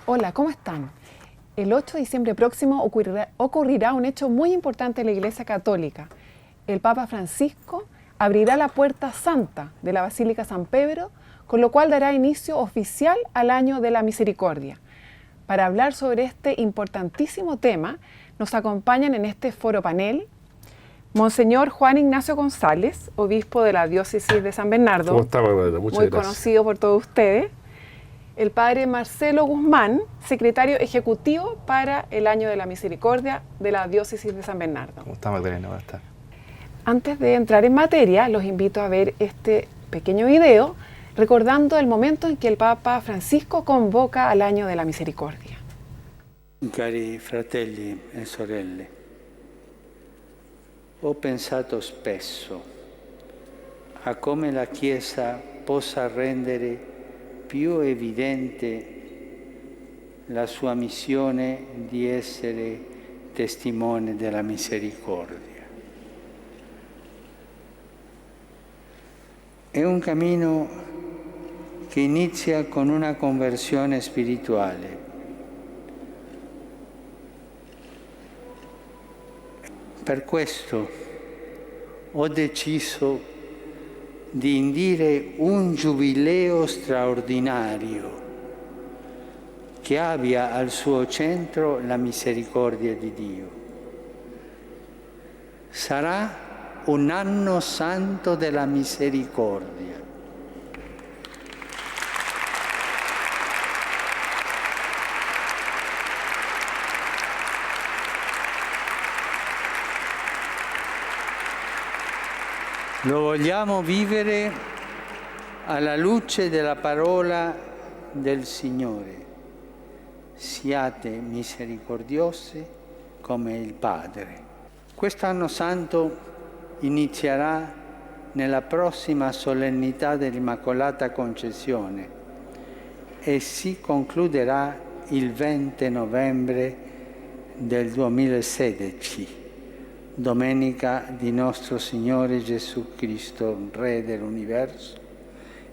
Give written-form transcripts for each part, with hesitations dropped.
Hola, ¿cómo están? El 8 de diciembre próximo ocurrirá un hecho muy importante en la Iglesia Católica. El Papa Francisco abrirá la Puerta Santa de la Basílica San Pedro, con lo cual dará inicio oficial al Año de la Misericordia. Para hablar sobre este importantísimo tema, nos acompañan en este foro panel Monseñor Juan Ignacio González, obispo de la diócesis de San Bernardo. ¿Cómo está, Magdalena? Muchas muy gracias. Conocido por todos ustedes. El padre Marcelo Guzmán, secretario ejecutivo para el Año de la Misericordia de la diócesis de San Bernardo. ¿Cómo está, Magdalena? ¿Cómo está? Antes de entrar en materia, los invito a ver este pequeño video recordando el momento en que el Papa Francisco convoca al Año de la Misericordia. Cari fratelli e sorelle, ho pensato spesso a come la Chiesa possa rendere più evidente la sua missione di essere testimone della misericordia. È un cammino che inizia con una conversione spirituale. Per questo ho deciso di indire un giubileo straordinario che abbia al suo centro la misericordia di Dio. Sarà un anno santo della misericordia. Lo vogliamo vivere alla luce della parola del Signore. Siate misericordiosi come il Padre. Quest'anno santo inizierà nella prossima solennità dell'Immacolata Concezione e si concluderà il 20 novembre del 2016. Domenica di nostro Signore Gesù Cristo, Re dell'universo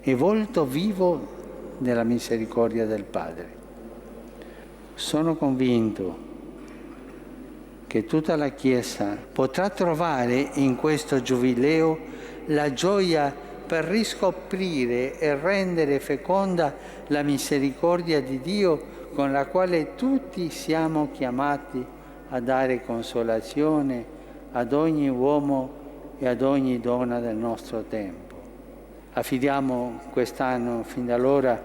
e volto vivo della misericordia del Padre. Sono convinto che tutta la Chiesa potrà trovare in questo giubileo la gioia per riscoprire e rendere feconda la misericordia di Dio con la quale tutti siamo chiamati a dare consolazione ad ogni uomo e ad ogni donna del nostro tempo. Affidiamo quest'anno fin da allora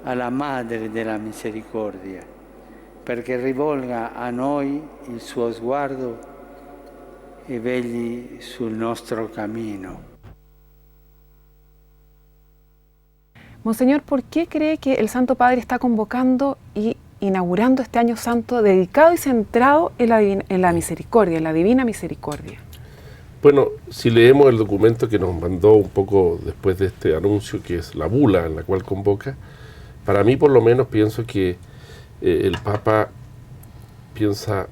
alla Madre della Misericordia, perché rivolga a noi il suo sguardo e vegli sul nostro cammino. Monseñor, ¿por qué cree que el Santo Padre está convocando y inaugurando este año santo dedicado y centrado en la misericordia, en la divina misericordia? Bueno, si leemos el documento que nos mandó un poco después de este anuncio, que es la bula en la cual convoca, para mí por lo menos pienso que el Papa piensa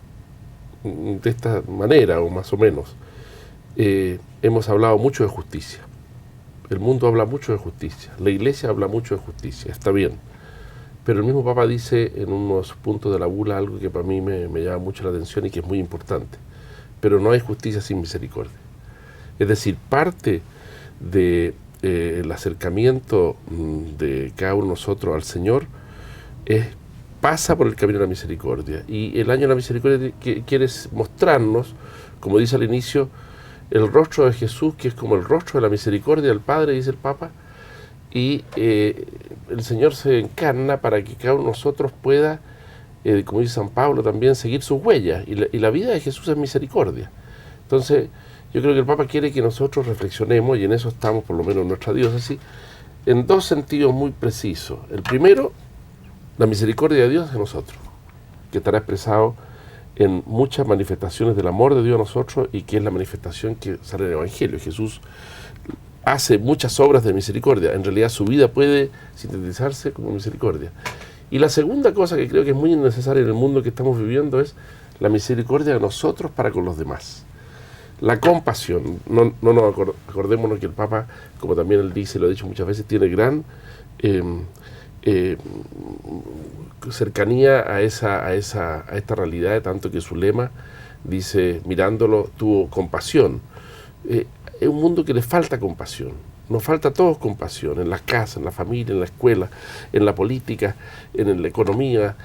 de esta manera, o más o menos. Hemos hablado mucho de justicia. El mundo habla mucho de justicia. La Iglesia habla mucho de justicia. Está bien. Pero el mismo Papa dice en unos puntos de la bula algo que para mí me llama mucho la atención y que es muy importante. Pero no hay justicia sin misericordia. Es decir, parte del acercamiento de cada uno de nosotros al Señor pasa por el camino de la misericordia. Y el año de la misericordia quiere mostrarnos, como dice al inicio, el rostro de Jesús, que es como el rostro de la misericordia del Padre, dice el Papa, y el Señor se encarna para que cada uno de nosotros pueda, como dice San Pablo también, seguir sus huellas, y la vida de Jesús es misericordia. Entonces, yo creo que el Papa quiere que nosotros reflexionemos, y en eso estamos, por lo menos en nuestra diócesis, en dos sentidos muy precisos. El primero, la misericordia de Dios de nosotros, que estará expresado en muchas manifestaciones del amor de Dios a nosotros, y que es la manifestación que sale en el Evangelio. Jesús hace muchas obras de misericordia. En realidad su vida puede sintetizarse como misericordia. Y la segunda cosa que creo que es muy necesaria en el mundo que estamos viviendo es la misericordia de nosotros para con los demás. La compasión. No nos acordémonos que el Papa, como también él dice, lo ha dicho muchas veces, tiene gran cercanía a esta realidad, de tanto que su lema dice, mirándolo, tuvo compasión. Es un mundo que le falta compasión. Nos falta a todos compasión, en las casas, en la familia, en la escuela, en la política, en la economía.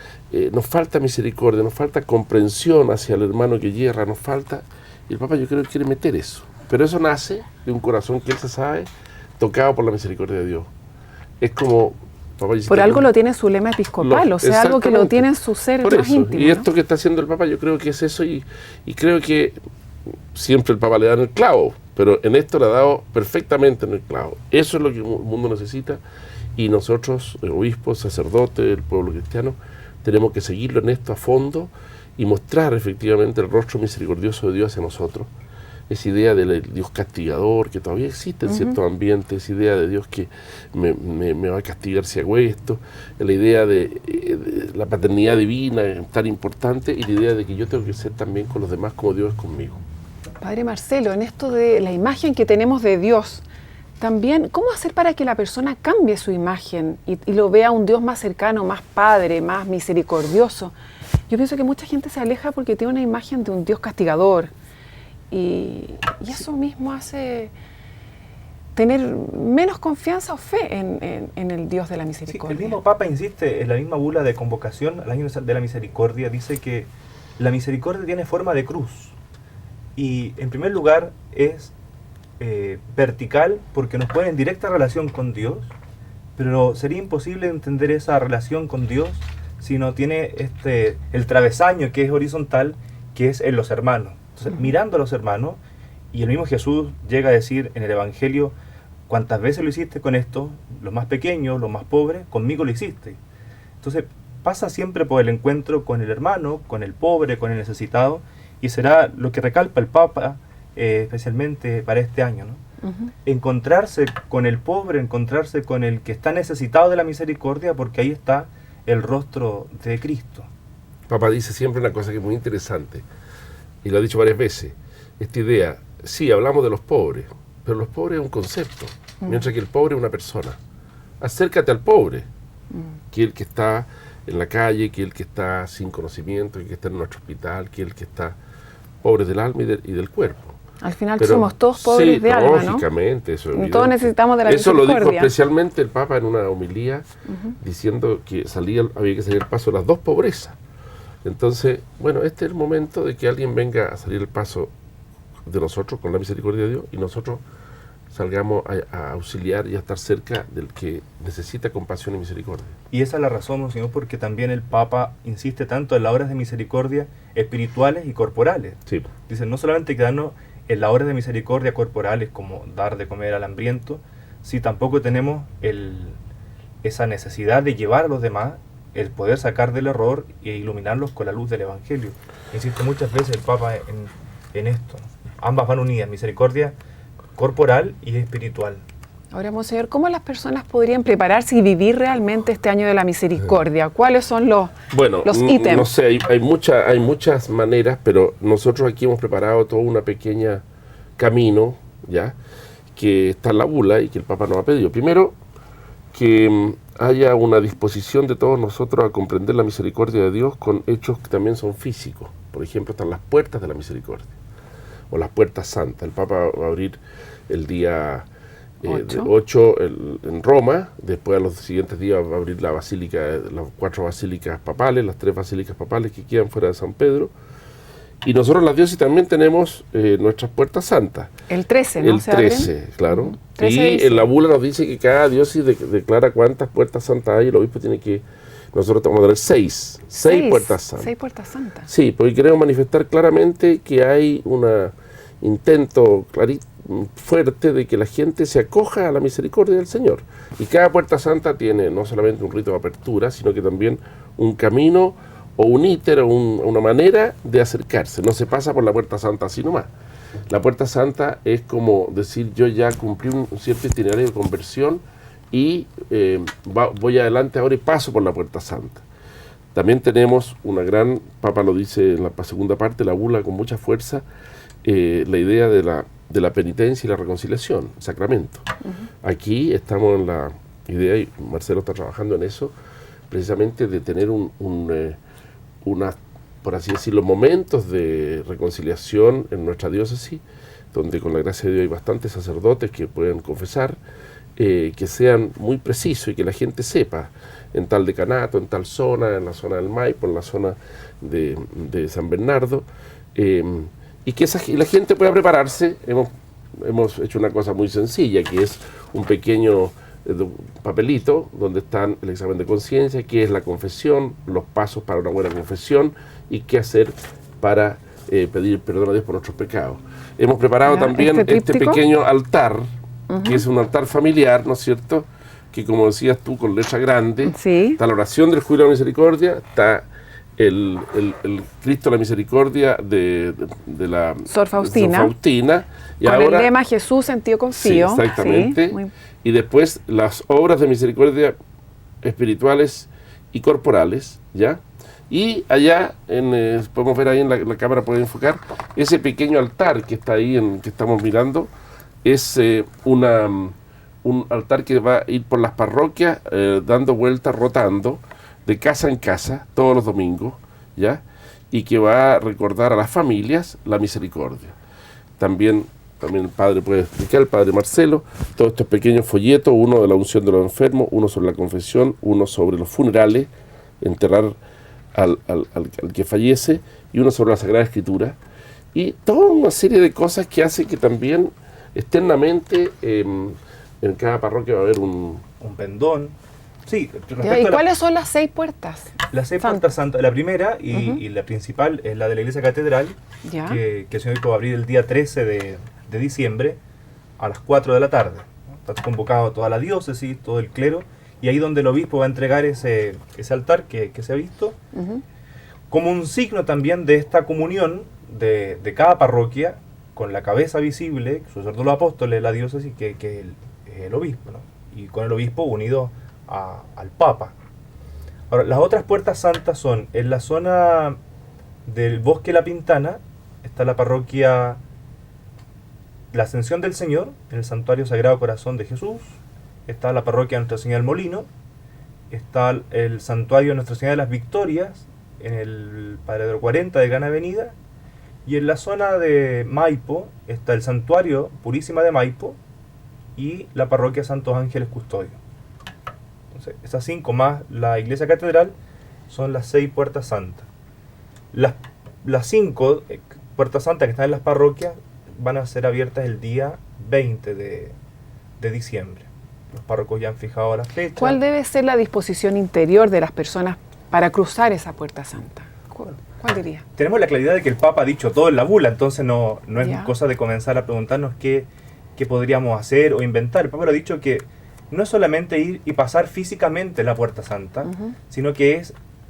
Nos falta misericordia, nos falta comprensión hacia el hermano que yerra, nos falta... Y el Papa yo creo que quiere meter eso. Pero eso nace de un corazón que él se sabe tocado por la misericordia de Dios. Es como... Papa, por algo lo tiene su lema episcopal, o sea, algo que lo tiene en su ser más íntimo. Y esto que está haciendo el Papa yo creo que es eso, y creo que siempre el Papa le da en el clavo, pero en esto le ha dado perfectamente en el clavo. Eso es lo que el mundo necesita, y nosotros, obispos, sacerdotes, el pueblo cristiano, tenemos que seguirlo en esto a fondo y mostrar efectivamente el rostro misericordioso de Dios hacia nosotros. Esa idea del Dios castigador que todavía existe en ciertos ambientes, esa idea de Dios que me va a castigar si hago esto, la idea de la paternidad divina tan importante, y la idea de que yo tengo que ser también con los demás como Dios es conmigo. Padre Marcelo, en esto de la imagen que tenemos de Dios, también, ¿cómo hacer para que la persona cambie su imagen y lo vea un Dios más cercano, más padre, más misericordioso? Yo pienso que mucha gente se aleja porque tiene una imagen de un Dios castigador, y eso mismo hace tener menos confianza o fe en el Dios de la misericordia. Sí, el mismo Papa insiste en la misma bula de convocación al año de la misericordia, dice que la misericordia tiene forma de cruz, y en primer lugar es vertical porque nos pone en directa relación con Dios, pero sería imposible entender esa relación con Dios si no tiene el travesaño que es horizontal, que es en los hermanos. Entonces, mirando a los hermanos, y el mismo Jesús llega a decir en el Evangelio, ¿cuántas veces lo hiciste con esto? Los más pequeños, los más pobres, conmigo lo hiciste. Entonces, pasa siempre por el encuentro con el hermano, con el pobre, con el necesitado, y será lo que recalca el Papa, especialmente para este año, ¿no? Encontrarse con el pobre, encontrarse con el que está necesitado de la misericordia, porque ahí está el rostro de Cristo. Papa dice siempre una cosa que es muy interesante, y lo ha dicho varias veces, esta idea, sí, hablamos de los pobres, pero los pobres es un concepto, mientras que el pobre es una persona. Acércate al pobre, que es el que está en la calle, que es el que está sin conocimiento, que es el que está en nuestro hospital, que es el que está pobre del alma y del cuerpo. Al final somos todos pobres de alma, ¿no? Lógicamente, eso es evidente. Todos necesitamos de la misericordia. Eso lo dijo especialmente el Papa en una homilía, diciendo que había que salir al paso de las dos pobrezas. Entonces, bueno, este es el momento de que alguien venga a salir el paso de nosotros con la misericordia de Dios, y nosotros salgamos a auxiliar y a estar cerca del que necesita compasión y misericordia. Y esa es la razón, Monseñor, porque también el Papa insiste tanto en las obras de misericordia espirituales y corporales. Sí. Dice, no solamente quedarnos en las obras de misericordia corporales, como dar de comer al hambriento, si tampoco tenemos esa necesidad de llevar a los demás, el poder sacar del error e iluminarlos con la luz del Evangelio. Insiste muchas veces el Papa en esto. Ambas van unidas, misericordia corporal y espiritual. Ahora, Monseñor, ¿cómo las personas podrían prepararse y vivir realmente este año de la misericordia? ¿Cuáles son los ítems? No sé, hay muchas maneras, pero nosotros aquí hemos preparado todo una pequeña camino, ¿ya?, que está en la bula y que el Papa nos ha pedido. Primero, que haya una disposición de todos nosotros a comprender la misericordia de Dios con hechos que también son físicos. Por ejemplo, están las puertas de la misericordia, o las puertas santas. El Papa va a abrir el día 8 en Roma, después a los siguientes días va a abrir la basílica, las 4 basílicas papales, las 3 basílicas papales que quedan fuera de San Pedro. Y nosotros las diócesis también tenemos nuestras puertas santas. El 13, ¿no? El 13, claro. 13 y en la bula nos dice que cada diócesis declara cuántas puertas santas hay, y el obispo tiene que... Nosotros vamos a tener 6 puertas santas. 6 puertas santas. Sí, porque queremos manifestar claramente que hay un intento fuerte de que la gente se acoja a la misericordia del Señor. Y cada puerta santa tiene no solamente un rito de apertura, sino que también un camino o un íter o una manera de acercarse. No se pasa por la puerta santa así nomás. La puerta santa es como decir, yo ya cumplí un cierto itinerario de conversión y voy adelante ahora y paso por la puerta santa. También tenemos una gran, Papa lo dice en la segunda parte, la bula con mucha fuerza, la idea de la penitencia y la reconciliación, sacramento. Aquí estamos idea, y Marcelo está trabajando en eso, precisamente de tener por así decirlo, momentos de reconciliación en nuestra diócesis, donde con la gracia de Dios hay bastantes sacerdotes que pueden confesar, que sean muy precisos y que la gente sepa, en tal decanato, en tal zona, en la zona del Maipo, en la zona de San Bernardo, y que la gente pueda prepararse. Hemos hecho una cosa muy sencilla, que es un pequeño papelito donde están el examen de conciencia, qué es la confesión, los pasos para una buena confesión y qué hacer para pedir perdón a Dios por nuestros pecados. Hemos preparado también este pequeño altar, que es un altar familiar, ¿no es cierto?, que como decías tú, con letra grande, está la oración del Júbilo de la Misericordia, está el Cristo de la Misericordia de la Sor Faustina, y con ahora, el lema Jesús en ti confío. Sí, exactamente. Sí, y después las obras de misericordia espirituales y corporales, ¿ya? Y allá, podemos ver ahí en la cámara, puede enfocar, ese pequeño altar que está ahí, que estamos mirando, es un altar que va a ir por las parroquias, dando vueltas, rotando, de casa en casa, todos los domingos, ¿ya? Y que va a recordar a las familias la misericordia. También el padre puede explicar, el padre Marcelo, todos estos pequeños folletos, uno de la unción de los enfermos, uno sobre la confesión, uno sobre los funerales, enterrar al que fallece, y uno sobre la Sagrada Escritura, y toda una serie de cosas que hace que también externamente en cada parroquia va a haber un pendón. Sí, ¿y cuáles son las 6 puertas? Las 6 puertas santas. La primera y la principal es la de la iglesia catedral, que el Señor va a abrir el día 13 de diciembre a las 4 de la tarde. Está convocado toda la diócesis, todo el clero, y ahí donde el obispo va a entregar ese altar que se ha visto, como un signo también de esta comunión de cada parroquia, con la cabeza visible, su sacerdote de los apóstoles de la diócesis, que es el obispo, ¿no? Y con el obispo unido al Papa. Ahora, las otras puertas santas son en la zona del Bosque La Pintana, está la parroquia La Ascensión del Señor, en el Santuario Sagrado Corazón de Jesús, está la parroquia Nuestra Señora del Molino, está el Santuario Nuestra Señora de las Victorias, en el Paradero 40 de Gran Avenida, y en la zona de Maipo está el Santuario Purísima de Maipo y la parroquia Santos Ángeles Custodio. Entonces, esas 5 más la iglesia catedral son las 6 puertas santas. Las 5 puertas santas que están en las parroquias van a ser abiertas el día 20 de diciembre. Los párrocos ya han fijado la fecha. ¿Cuál debe ser la disposición interior de las personas para cruzar esa puerta santa? ¿Cuál diría? Tenemos la claridad de que el Papa ha dicho todo en la bula, entonces no es cosa de comenzar a preguntarnos qué podríamos hacer o inventar. El Papa lo ha dicho que no es solamente ir y pasar físicamente la puerta santa, sino que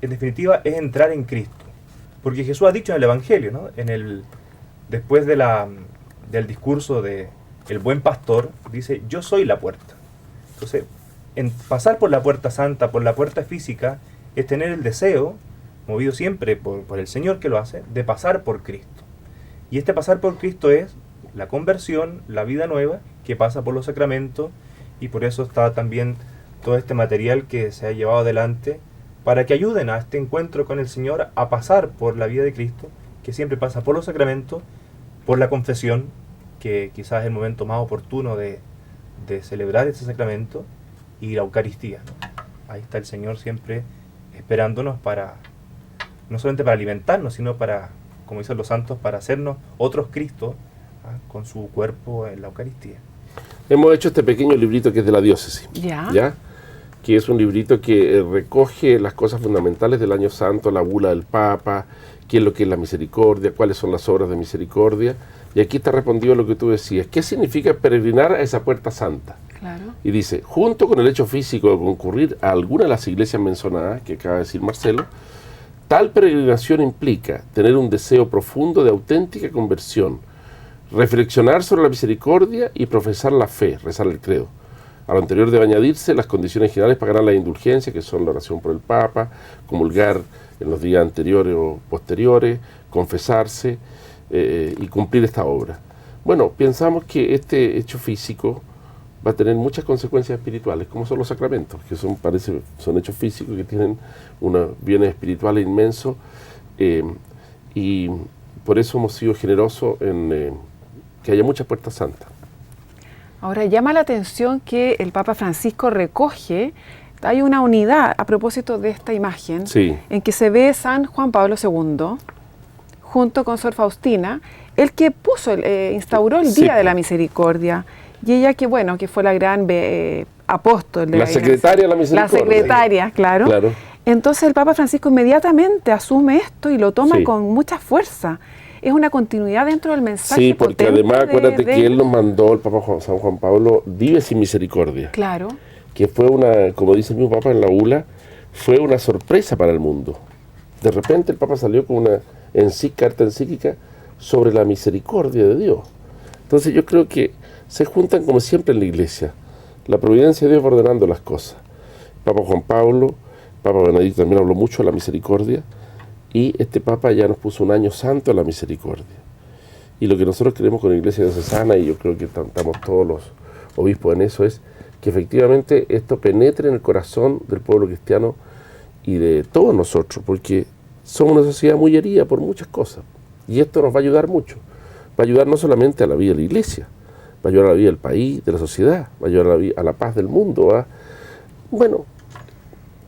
en definitiva, es entrar en Cristo. Porque Jesús ha dicho en el Evangelio, ¿no? Después del discurso de el buen pastor, dice, yo soy la puerta. Entonces, en pasar por la puerta santa, por la puerta física, es tener el deseo, movido siempre por el Señor que lo hace, de pasar por Cristo. Y este pasar por Cristo es la conversión, la vida nueva, que pasa por los sacramentos, y por eso está también todo este material que se ha llevado adelante para que ayuden a este encuentro con el Señor a pasar por la vida de Cristo, que siempre pasa por los sacramentos, por la confesión, que quizás es el momento más oportuno de celebrar ese sacramento, y la Eucaristía, ¿no? Ahí está el Señor siempre esperándonos no solamente para alimentarnos, sino para, como dicen los santos, para hacernos otros Cristos, con su cuerpo en la Eucaristía. Hemos hecho este pequeño librito que es de la diócesis, ¿ya? Que es un librito que recoge las cosas fundamentales del año santo, la bula del Papa, qué es lo que es la misericordia, cuáles son las obras de misericordia, y aquí está respondido lo que tú decías. ¿Qué significa peregrinar a esa puerta santa? Claro. Y dice, junto con el hecho físico de concurrir a alguna de las iglesias mencionadas, que acaba de decir Marcelo, tal peregrinación implica tener un deseo profundo de auténtica conversión, reflexionar sobre la misericordia y profesar la fe, rezar el credo. A lo anterior debe añadirse las condiciones generales para ganar la indulgencia, que son la oración por el Papa, comulgar en los días anteriores o posteriores, confesarse y cumplir esta obra. Bueno, pensamos que este hecho físico va a tener muchas consecuencias espirituales, como son los sacramentos, que son hechos físicos que tienen unos bienes espirituales inmensos, y por eso hemos sido generosos en que haya muchas puertas santas. Ahora, llama la atención que el Papa Francisco recoge, hay una unidad a propósito de esta imagen, Sí. en que se ve San Juan Pablo II, junto con Sor Faustina, el que instauró el Sí, Día de pues. la Misericordia, y ella que fue la gran apóstol de La secretaria de la Misericordia. La secretaria, claro. Claro. Entonces el Papa Francisco inmediatamente asume esto y lo toma Sí. con mucha fuerza. Es una continuidad dentro del mensaje. Sí, porque potente además acuérdate de que él nos mandó, el Papa San Juan Pablo, vive sin misericordia, Claro. que fue como dice el mismo Papa en la bula, fue una sorpresa para el mundo. De repente el Papa salió con una carta encíclica sobre la misericordia de Dios. Entonces yo creo que se juntan como siempre en la Iglesia. La providencia de Dios va ordenando las cosas. Papa Juan Pablo, Papa Benedicto también habló mucho de la misericordia, y este Papa ya nos puso un año santo a la misericordia. Y lo que nosotros queremos con la Iglesia Diocesana, y yo creo que estamos todos los obispos en eso, es que efectivamente esto penetre en el corazón del pueblo cristiano y de todos nosotros, porque somos una sociedad muy herida por muchas cosas, y esto nos va a ayudar mucho. Va a ayudar no solamente a la vida de la Iglesia, va a ayudar a la vida del país, de la sociedad, va a ayudar a la paz del mundo. Bueno,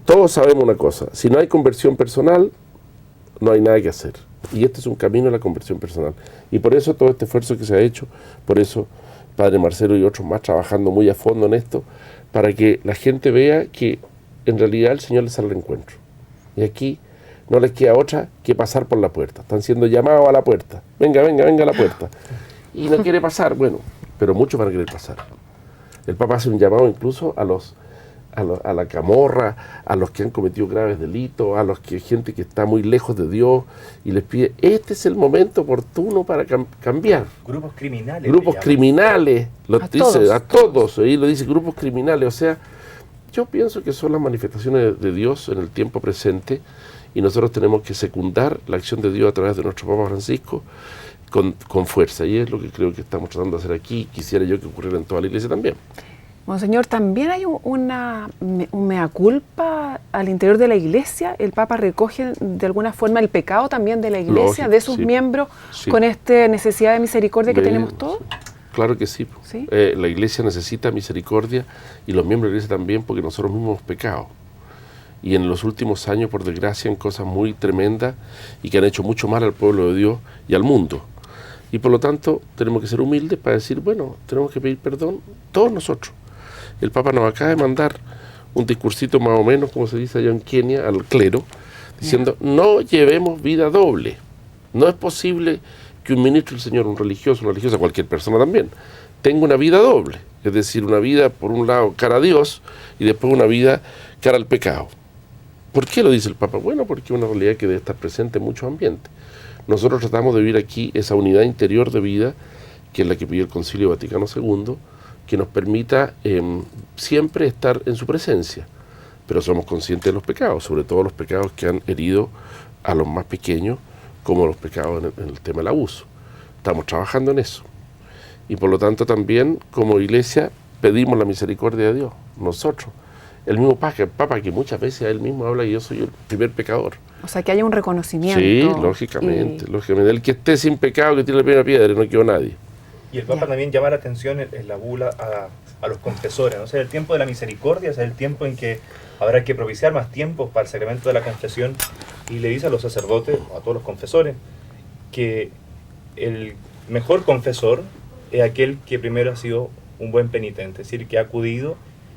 todos sabemos una cosa: si no hay conversión personal, no hay nada que hacer. Y este es un camino a la conversión personal. Y por eso todo este esfuerzo que se ha hecho, por eso Padre Marcelo y otros más trabajando muy a fondo en esto, para que la gente vea que en realidad el Señor les sale al encuentro. Y aquí no les queda otra que pasar por la puerta. Están siendo llamados a la puerta. Venga, venga, venga a la puerta. Y no quiere pasar, bueno, pero muchos van a querer pasar. El Papa hace un llamado incluso a la camorra, a los que han cometido graves delitos, gente que está muy lejos de Dios, y les pide, este es el momento oportuno para cambiar. Grupos criminales. Grupos criminales, a todos. todos, ahí lo dice, grupos criminales. O sea, yo pienso que son las manifestaciones de Dios en el tiempo presente, y nosotros tenemos que secundar la acción de Dios a través de nuestro Papa Francisco con fuerza, y es lo que creo que estamos tratando de hacer aquí. Quisiera yo que ocurriera en toda la Iglesia también. Monseñor, también hay un mea culpa al interior de la Iglesia. El Papa recoge de alguna forma el pecado también de la Iglesia, Lógico, de sus sí. miembros, Sí. con esta necesidad de misericordia que tenemos todos. Claro que sí. ¿Sí? La Iglesia necesita misericordia, y los miembros de la Iglesia también, porque nosotros mismos hemos pecado. Y en los últimos años, por desgracia, en cosas muy tremendas y que han hecho mucho mal al pueblo de Dios y al mundo. Y por lo tanto, tenemos que ser humildes para decir, bueno, tenemos que pedir perdón todos nosotros. El Papa nos acaba de mandar un discursito más o menos, como se dice allá en Kenia, al clero, diciendo, no llevemos vida doble. No es posible que un ministro del Señor, un religioso, una religiosa, cualquier persona también, tenga una vida doble. Es decir, una vida, por un lado, cara a Dios, y después una vida cara al pecado. ¿Por qué lo dice el Papa? Bueno, porque es una realidad que debe estar presente en muchos ambientes. Nosotros tratamos de vivir aquí esa unidad interior de vida, que es la que pidió el Concilio Vaticano II, que nos permita siempre estar en su presencia. Pero somos conscientes de los pecados, sobre todo los pecados que han herido a los más pequeños, como los pecados en el tema del abuso. Estamos trabajando en eso. Y por lo tanto también, como Iglesia, pedimos la misericordia de Dios, nosotros. El mismo Papa, que muchas veces él mismo habla, y yo soy el primer pecador. O sea, que haya un reconocimiento. Sí, lógicamente. El que esté sin pecado, que tire la primera piedra, no quedó nadie. Y el Papa también llama la atención en la bula a los confesores. O sea, el tiempo de la misericordia es el tiempo en que habrá que propiciar más tiempos para el sacramento de la confesión. Y le dice a los sacerdotes, a todos los confesores, que el mejor confesor es aquel que primero ha sido un buen penitente, es decir, que ha acudido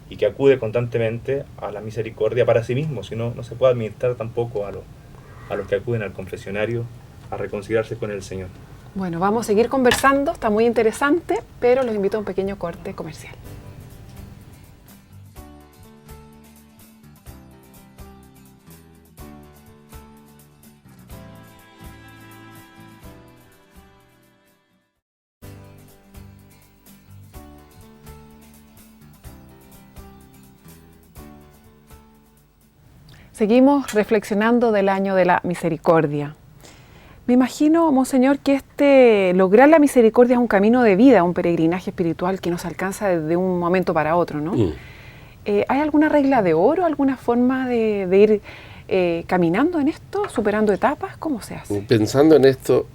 y que acude constantemente a la misericordia para sí mismo, si no, no se puede administrar tampoco a los que acuden al confesionario a reconciliarse con el Señor. Bueno, vamos a seguir conversando, está muy interesante, pero los invito a un pequeño corte comercial. Seguimos reflexionando del año de la misericordia. Me imagino, Monseñor, que lograr la misericordia es un camino de vida, un peregrinaje espiritual que no se alcanza de un momento para otro, ¿no? ¿Hay alguna regla de oro, alguna forma de ir caminando en esto, superando etapas? ¿Cómo se hace? Pensando en esto,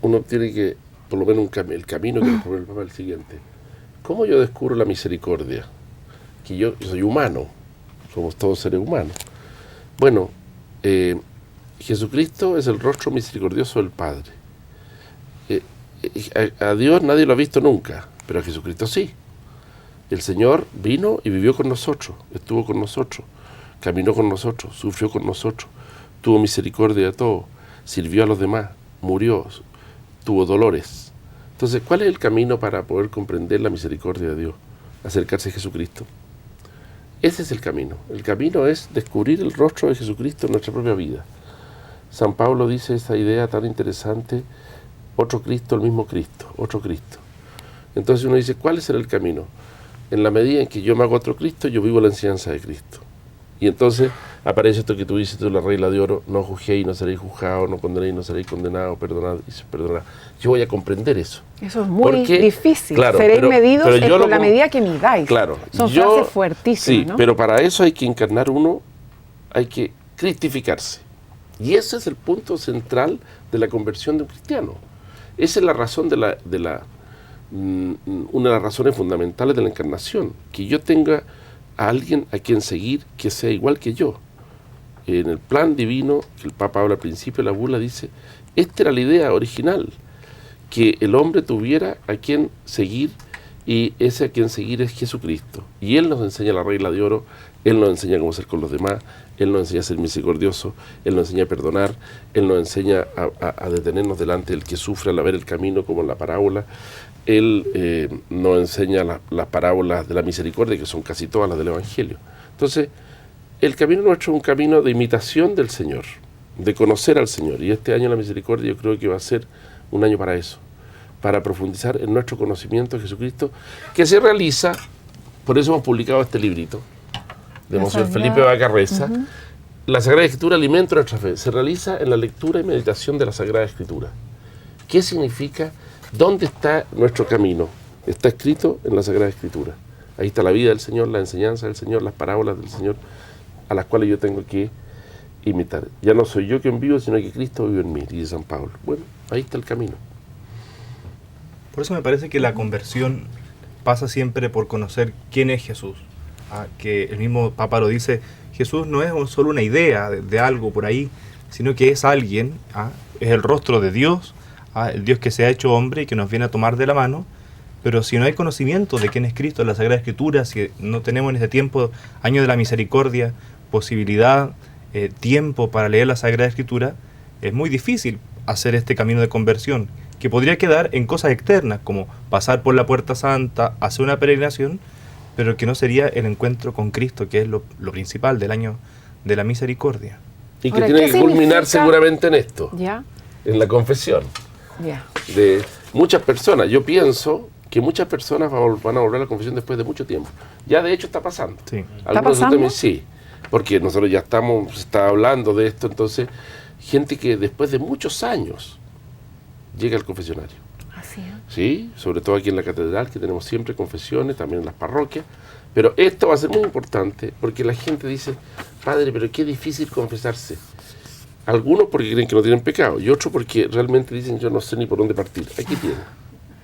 uno tiene que, por lo menos el camino que nos propone el Papa es el siguiente. ¿Cómo yo descubro la misericordia? Que yo soy humano, somos todos seres humanos. Bueno, Jesucristo es el rostro misericordioso del Padre. A Dios nadie lo ha visto nunca, pero a Jesucristo sí. El Señor vino y vivió con nosotros, estuvo con nosotros, caminó con nosotros, sufrió con nosotros, tuvo misericordia de todos, sirvió a los demás, murió, tuvo dolores. Entonces, ¿cuál es el camino para poder comprender la misericordia de Dios? Acercarse a Jesucristo. Ese es el camino. El camino es descubrir el rostro de Jesucristo en nuestra propia vida. San Pablo dice esta idea tan interesante, otro Cristo, el mismo Cristo, otro Cristo. Entonces uno dice, ¿cuál será el camino? En la medida en que yo me hago otro Cristo, yo vivo la enseñanza de Cristo. Y entonces aparece esto que tú dices, la regla de oro, no juzguéis, no seréis juzgados, no condenéis, no seréis condenados, perdonad y se perdonará. Yo voy a comprender eso. Eso es muy difícil. Claro, seréis medidos por la medida que midáis. Claro. Son frases fuertísimas, sí, ¿no? Pero para eso hay que encarnar uno, hay que cristificarse. Y ese es el punto central de la conversión de un cristiano. Esa es la razón una de las razones fundamentales de la encarnación, que yo tenga a alguien a quien seguir que sea igual que yo. En el plan divino, que el Papa habla al principio de la bula, dice, esta era la idea original, que el hombre tuviera a quien seguir, y ese a quien seguir es Jesucristo. Y Él nos enseña la regla de oro, Él nos enseña cómo ser con los demás, Él nos enseña a ser misericordioso, Él nos enseña a perdonar, Él nos enseña a detenernos delante del que sufre al ver el camino, como en la parábola. Él nos enseña las parábolas de la misericordia, que son casi todas las del Evangelio. Entonces, el camino nuestro es un camino de imitación del Señor, de conocer al Señor. Y este año la misericordia yo creo que va a ser un año para eso, para profundizar en nuestro conocimiento de Jesucristo, que se realiza, por eso hemos publicado este librito, de Monseñor Felipe Vacarreza. La Sagrada Escritura alimenta nuestra fe. Se realiza en la lectura y meditación de la Sagrada Escritura. ¿Qué significa? ¿Dónde está nuestro camino? Está escrito en la Sagrada Escritura. Ahí está la vida del Señor, la enseñanza del Señor, las parábolas del Señor, a las cuales yo tengo que imitar. Ya no soy yo quien vivo, sino que Cristo vive en mí, dice San Pablo. Bueno, ahí está el camino. Por eso me parece que la conversión pasa siempre por conocer quién es Jesús. Que el mismo Papa lo dice, Jesús no es solo una idea de algo por ahí, sino que es alguien, es el rostro de Dios, el Dios que se ha hecho hombre y que nos viene a tomar de la mano. Pero si no hay conocimiento de quién es Cristo en la Sagrada Escritura, si no tenemos en este tiempo, año de la misericordia, posibilidad, tiempo para leer la Sagrada Escritura, es muy difícil hacer este camino de conversión, que podría quedar en cosas externas, como pasar por la Puerta Santa, hacer una peregrinación, pero que no sería el encuentro con Cristo, que es lo principal del año de la misericordia. Y que tiene que culminar seguramente en esto, en la confesión. De muchas personas. Yo pienso que muchas personas van a volver a la confesión después de mucho tiempo. Ya de hecho está pasando. Sí. ¿Está pasando? Sí, porque nosotros ya se está hablando de esto, entonces, gente que después de muchos años llega al confesionario. Así es. Sí, sobre todo aquí en la catedral, que tenemos siempre confesiones, también en las parroquias. Pero esto va a ser muy importante, porque la gente dice, padre, pero qué difícil confesarse. Algunos porque creen que no tienen pecado, y otros porque realmente dicen, yo no sé ni por dónde partir. Aquí tiene.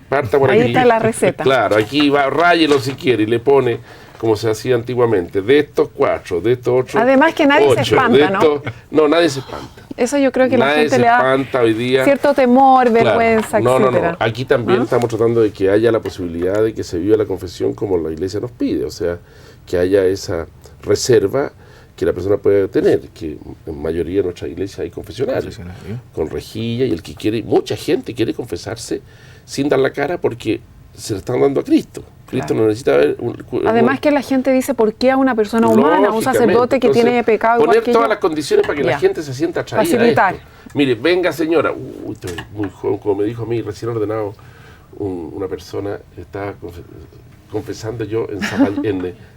Parta por aquí. Ahí está la receta. Claro, aquí va, ráyelo si quiere, y le pone, como se hacía antiguamente, de estos 4, de estos 8. Además que nadie 8, se espanta, ¿no? No, nadie se espanta. Eso yo creo que la gente le da hoy día, cierto temor, vergüenza, claro. etcétera. No. Aquí también estamos tratando de que haya la posibilidad de que se viva la confesión como la Iglesia nos pide, o sea, que haya esa reserva que la persona puede tener, que en mayoría de nuestra iglesia hay confesionarios, con rejilla, y el que quiere, mucha gente quiere confesarse sin dar la cara porque se le están dando a Cristo. Cristo no necesita ver... Además que la gente dice, ¿por qué a una persona humana, a un sacerdote que tiene pecado igual poner que todas yo? las condiciones para que la gente se sienta atraída Facilitar. a esto. Mire, venga señora, estoy muy joven, como me dijo a mí, recién ordenado, una persona, estaba confesando yo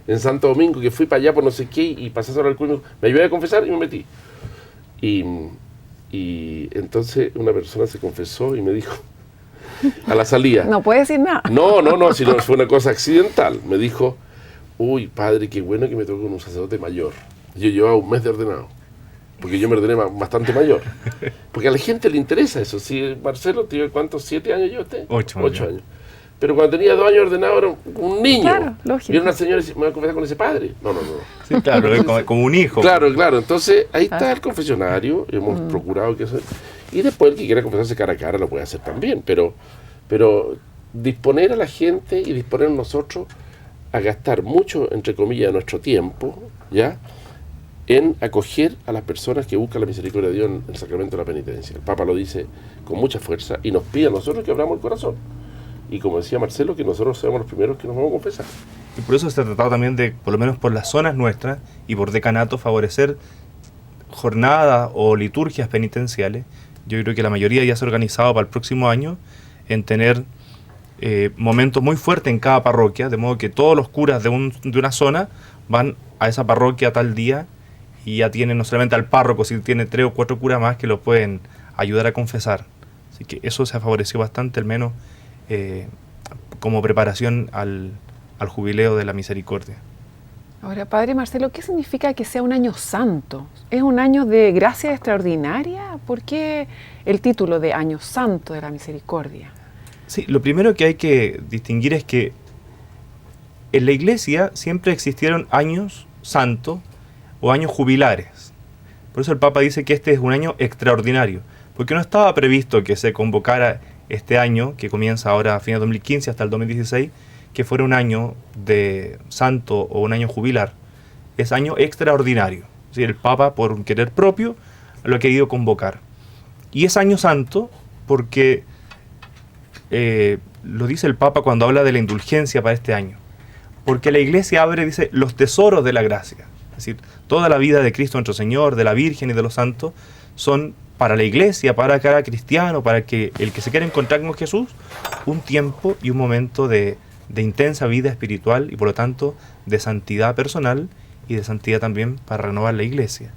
en Santo Domingo, que fui para allá por no sé qué, y pasé sobre el culto, me ayudé a confesar y me metí. Y Y entonces una persona se confesó y me dijo, a la salida. No puede decir nada. No, sino fue una cosa accidental. Me dijo, uy, padre, qué bueno que me tocó con un sacerdote mayor. Yo llevaba un mes de ordenado, porque yo me ordené bastante mayor. Porque a la gente le interesa eso. Si Marcelo, ¿tiene cuántos? 7 años yo usted? 8 años. Pero cuando tenía 2 años ordenado era un niño. Claro, lógico. Viene una señora y dice, ¿me voy a confesar con ese padre? No. Sí, claro, es como un hijo. Claro. Entonces, ahí está el confesionario. Hemos procurado que eso... Y después el que quiera confesarse cara a cara lo puede hacer también. Pero disponer a la gente y disponer a nosotros a gastar mucho, entre comillas, de nuestro tiempo, ¿ya?, en acoger a las personas que buscan la misericordia de Dios en el sacramento de la penitencia. El Papa lo dice con mucha fuerza y nos pide a nosotros que abramos el corazón. Y como decía Marcelo, que nosotros seamos los primeros que nos vamos a confesar. Y por eso se ha tratado también de, por lo menos por las zonas nuestras y por decanato, favorecer jornadas o liturgias penitenciales. Yo creo que la mayoría ya se ha organizado para el próximo año en tener momentos muy fuertes en cada parroquia, de modo que todos los curas de una zona van a esa parroquia tal día y ya tienen no solamente al párroco, sino tiene 3 o 4 curas más que lo pueden ayudar a confesar. Así que eso se ha favorecido bastante, al menos como preparación al jubileo de la misericordia. Ahora, Padre Marcelo, ¿qué significa que sea un año santo? ¿Es un año de gracia extraordinaria? ¿Por qué el título de Año Santo de la Misericordia? Sí, lo primero que hay que distinguir es que en la Iglesia siempre existieron años santos o años jubilares. Por eso el Papa dice que este es un año extraordinario, porque no estaba previsto que se convocara este año, que comienza ahora a fines de 2015 hasta el 2016, que fuera un año de santo o un año jubilar. Es año extraordinario. ¿Sí? El Papa, por un querer propio, lo ha querido convocar. Y es año santo porque lo dice el Papa cuando habla de la indulgencia para este año. Porque la Iglesia abre, dice, los tesoros de la gracia. Es decir, toda la vida de Cristo nuestro Señor, de la Virgen y de los santos, son para la Iglesia, para cada cristiano, para que el que se quiera encontrar con Jesús, un tiempo y un momento de intensa vida espiritual y por lo tanto de santidad personal y de santidad también para renovar la Iglesia.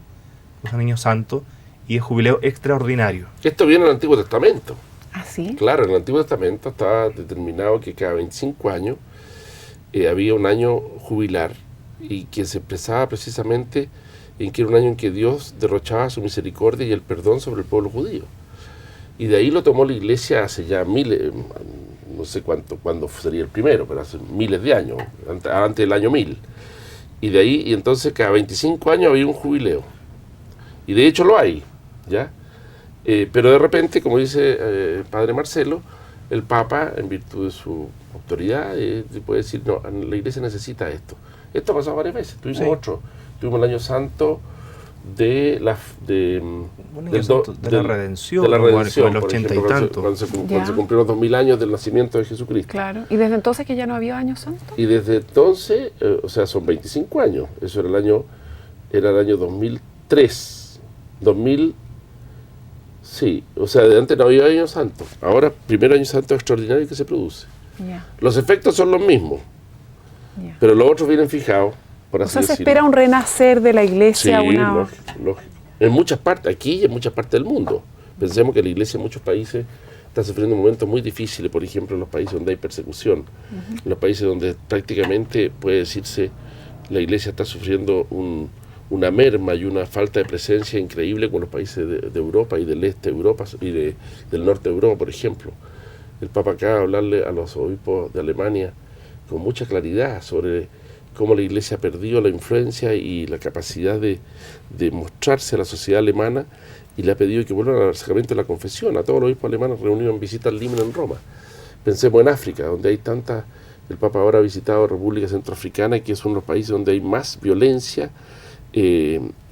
Es un año santo y es jubileo extraordinario. Esto viene en el Antiguo Testamento. ¿Ah, sí? Claro, en el Antiguo Testamento estaba determinado que cada 25 años había un año jubilar y que se expresaba precisamente en que era un año en que Dios derrochaba su misericordia y el perdón sobre el pueblo judío. Y de ahí lo tomó la Iglesia hace ya miles, no sé cuándo sería el primero, pero hace miles de años, antes del año 1000. Y de ahí, y entonces cada 25 años había un jubileo. Y de hecho lo hay, ¿ya? Pero de repente, como dice Padre Marcelo, el Papa, en virtud de su autoridad, puede decir, no, la Iglesia necesita esto. Esto ha pasado varias veces. Tuvimos otro. Tuvimos el Año Santo de la redención, de la redención, el 80 ejemplo, y tanto. cuando se cumplieron los 2000 años del nacimiento de Jesucristo. Claro. ¿Y desde entonces que ya no había Año Santo? Y desde entonces, o sea, son 25 años. Eso era el año 2003. 2000. Sí, o sea, de antes no había Año Santo. Ahora, primer Año Santo extraordinario que se produce. Yeah. Los efectos son los mismos, pero los otros vienen fijados, por así decirlo. Se decirlo. espera un renacer de la Iglesia. Sí, lógico. En muchas partes, aquí y en muchas partes del mundo. Pensemos que la Iglesia en muchos países está sufriendo momentos muy difíciles, por ejemplo, en los países donde hay persecución, en los países donde prácticamente, puede decirse, la Iglesia está sufriendo una merma y una falta de presencia increíble con los países de Europa y del este de Europa y del norte de Europa, por ejemplo. El Papa acaba de hablarle a los obispos de Alemania con mucha claridad sobre cómo la Iglesia ha perdido la influencia y la capacidad de mostrarse a la sociedad alemana, y le ha pedido que vuelvan al sacramento de la confesión a todos los obispos alemanes reunidos en visita al Límeno en Roma. Pensemos en África, donde hay tantas. El Papa ahora ha visitado República Centroafricana, que es uno de los países donde hay más violencia,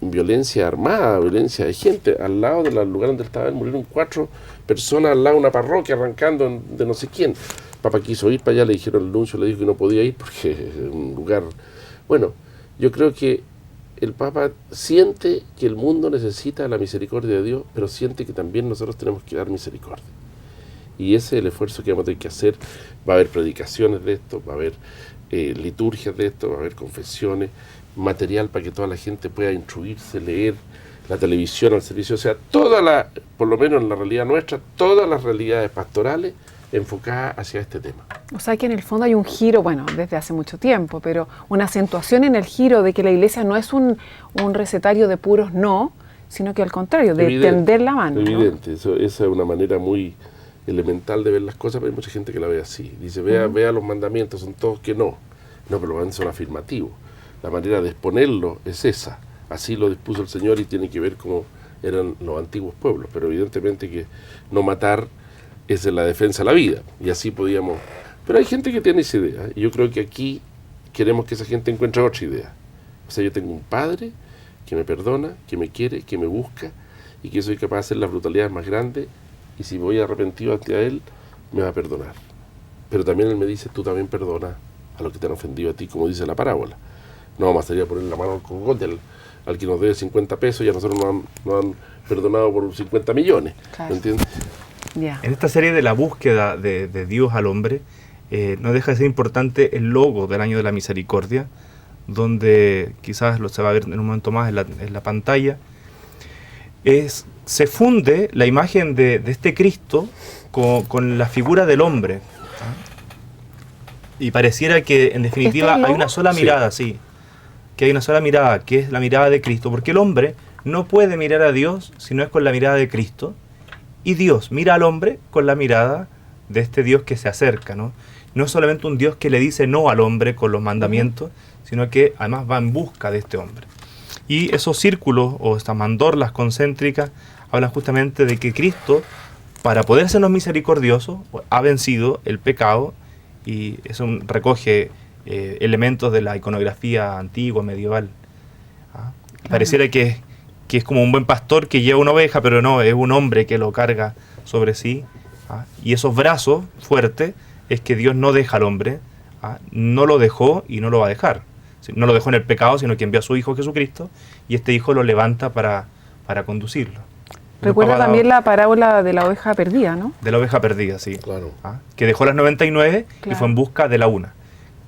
violencia armada, violencia de gente. Al lado del lugar donde estaba él murieron 4 personas al lado de una parroquia arrancando de no sé quién. Papa quiso ir para allá, le dijeron, el nuncio le dijo que no podía ir porque es un lugar... Bueno, yo creo que el Papa siente que el mundo necesita la misericordia de Dios, pero siente que también nosotros tenemos que dar misericordia. Y ese es el esfuerzo que vamos a tener que hacer. Va a haber predicaciones de esto, va a haber liturgias de esto, va a haber confesiones, material para que toda la gente pueda instruirse, leer la televisión al servicio, o sea, por lo menos en la realidad nuestra, todas las realidades pastorales enfocadas hacia este tema. O sea que en el fondo hay un giro, bueno, desde hace mucho tiempo, pero una acentuación en el giro de que la iglesia no es un recetario de puros no, sino que al contrario, de tender la mano. Evidente, ¿no? Esa es una manera muy elemental de ver las cosas, pero hay mucha gente que la ve así. Dice, vea los mandamientos, son todos que no. No, pero los mandamientos son afirmativos. La manera de exponerlo es esa. Así lo dispuso el Señor y tiene que ver cómo eran los antiguos pueblos. Pero evidentemente que no matar es la defensa de la vida. Y así podíamos... Pero hay gente que tiene esa idea. Y yo creo que aquí queremos que esa gente encuentre otra idea. O sea, yo tengo un padre que me perdona, que me quiere, que me busca y que soy capaz de hacer las brutalidades más grandes y si voy arrepentido hacia él, me va a perdonar. Pero también él me dice, tú también perdona a los que te han ofendido a ti, como dice la parábola. No vamos a salir a poner la mano al cogote al que nos debe 50 pesos y a nosotros nos han perdonado por 50 millones. Claro. ¿Me entiendes? Yeah. En esta serie de la búsqueda de Dios al hombre, no deja de ser importante el logo del Año de la Misericordia, donde quizás se va a ver en un momento más en la pantalla, se funde la imagen de este Cristo con la figura del hombre. ¿Ah? Y pareciera que en definitiva hay una sola mirada, sí, que hay una sola mirada, que es la mirada de Cristo, porque el hombre no puede mirar a Dios si no es con la mirada de Cristo, y Dios mira al hombre con la mirada de este Dios que se acerca, ¿no? No es solamente un Dios que le dice no al hombre con los mandamientos, sino que además va en busca de este hombre. Y esos círculos o estas mandorlas concéntricas hablan justamente de que Cristo, para poder sernos misericordioso, ha vencido el pecado, y eso recoge elementos de la iconografía antigua, medieval. ¿Ah? Pareciera que es como un buen pastor que lleva una oveja, pero no, es un hombre que lo carga sobre sí. ¿Ah? Y esos brazos fuertes es que Dios no deja al hombre, ¿ah? No lo dejó y no lo va a dejar. No lo dejó en el pecado, sino que envió a su Hijo Jesucristo, y este Hijo lo levanta para conducirlo. Recuerda también la parábola de la oveja perdida, ¿no? De la oveja perdida, sí. Claro. ¿Ah? Que dejó las 99 y fue en busca de la una.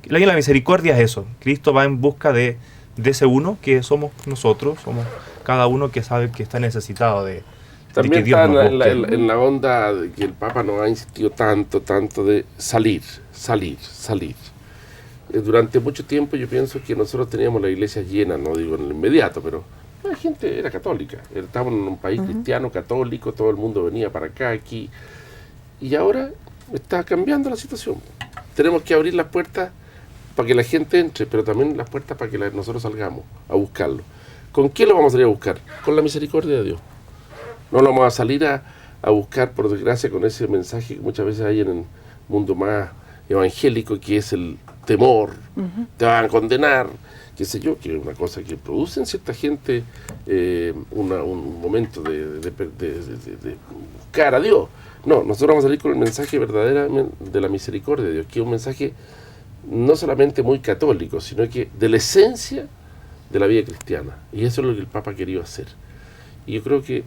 La ley de la misericordia es eso. Cristo va en busca de ese uno que somos nosotros, somos cada uno que sabe que está necesitado de También que Dios está nos en la onda de que el Papa nos ha insistido tanto de salir. Durante mucho tiempo yo pienso que nosotros teníamos la iglesia llena, no digo en el inmediato, pero la gente era católica. Estábamos en un país cristiano, católico, todo el mundo venía para acá, aquí. Y ahora está cambiando la situación. Tenemos que abrir las puertas para que la gente entre, pero también las puertas para que nosotros salgamos a buscarlo. ¿Con qué lo vamos a salir a buscar? Con la misericordia de Dios. No lo vamos a salir a buscar, por desgracia, con ese mensaje que muchas veces hay en el mundo más evangélico, que es el temor, te van a condenar, qué sé yo, que es una cosa que produce en cierta gente un momento de buscar a Dios. No, nosotros vamos a salir con el mensaje verdadero de la misericordia de Dios, que es un mensaje no solamente muy católico, sino que de la esencia de la vida cristiana. Y eso es lo que el Papa ha querido hacer. Y yo creo que